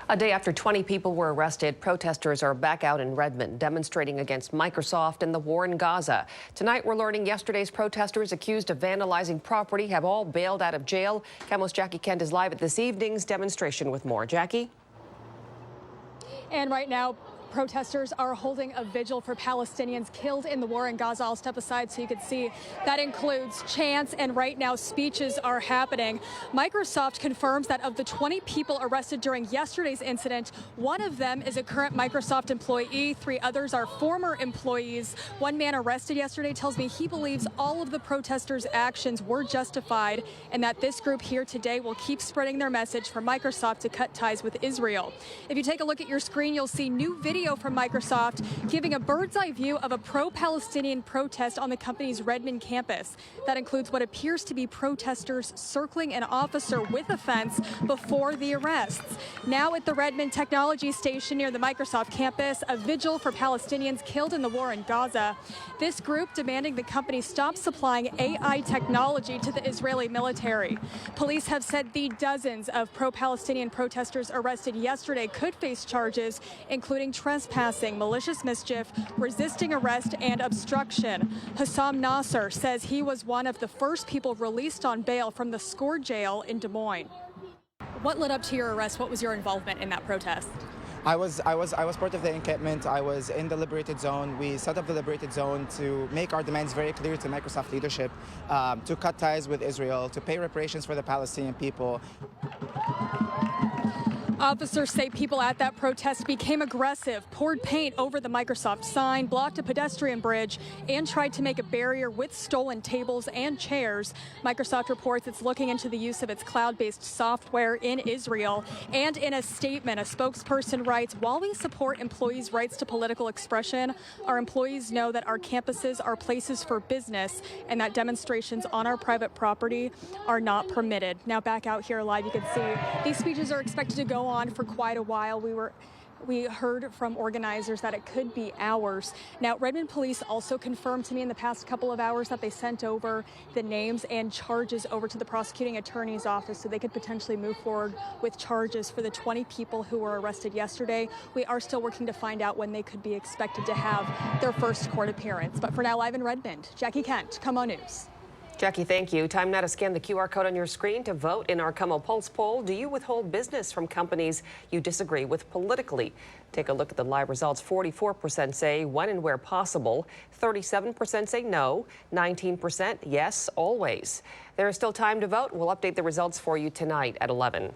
A day after 20 people were arrested, protesters are back out in Redmond demonstrating against Microsoft and the war in Gaza. Tonight, we're learning yesterday's protesters accused of vandalizing property have all bailed out of jail. KOMO's Jackie Kent is live at this evening's demonstration with more. Jackie? And right now, protesters are holding a vigil for Palestinians killed in the war in Gaza. I'll step aside so you can see that includes chants, and right now speeches are happening. Microsoft confirms that of the 20 people arrested during yesterday's incident, one of them is a current Microsoft employee. 3 others are former employees. One man arrested yesterday tells me he believes all of the protesters' actions were justified and that this group here today will keep spreading their message for Microsoft to cut ties with Israel. If you take a look at your screen, you'll see new video from Microsoft giving a bird's eye view of a pro-Palestinian protest on the company's Redmond campus. That includes what appears to be protesters circling an officer with a fence before the arrests. Now at the Redmond Technology Station near the Microsoft campus, a vigil for Palestinians killed in the war in Gaza. This group demanding the company stop supplying AI technology to the Israeli military. Police have said the dozens of pro-Palestinian protesters arrested yesterday could face charges, including trespassing, malicious mischief, resisting arrest, and obstruction. Hassam Nasser says he was one of the first people released on bail from the Score jail in Des Moines. What led up to your arrest? What was your involvement in that protest? I was part of the encampment. I was in the liberated zone. We set up the liberated zone to make our demands very clear to Microsoft leadership, to cut ties with Israel, to pay reparations for the Palestinian people. Officers say people at that protest became aggressive, poured paint over the Microsoft sign, blocked a pedestrian bridge, and tried to make a barrier with stolen tables and chairs. Microsoft reports it's looking into the use of its cloud-based software in Israel. And in a statement, a spokesperson writes, "While we support employees' rights to political expression, our employees know that our campuses are places for business and that demonstrations on our private property are not permitted." Now back out here live, you can see these speeches are expected to go on for quite a while. We heard from organizers that it could be hours. Now, Redmond police also confirmed to me in the past couple of hours that they sent over the names and charges over to the prosecuting attorney's office so they could potentially move forward with charges for the 20 people who were arrested yesterday. We are still working to find out when they could be expected to have their first court appearance. But for now, live in Redmond, Jackie Kent, KOMO News. Jackie, thank you. Time now to scan the QR code on your screen to vote in our KOMO Pulse poll. Do you withhold business from companies you disagree with politically? Take a look at the live results. 44% say when and where possible. 37% say no. 19% yes, always. There is still time to vote. We'll update the results for you tonight at 11.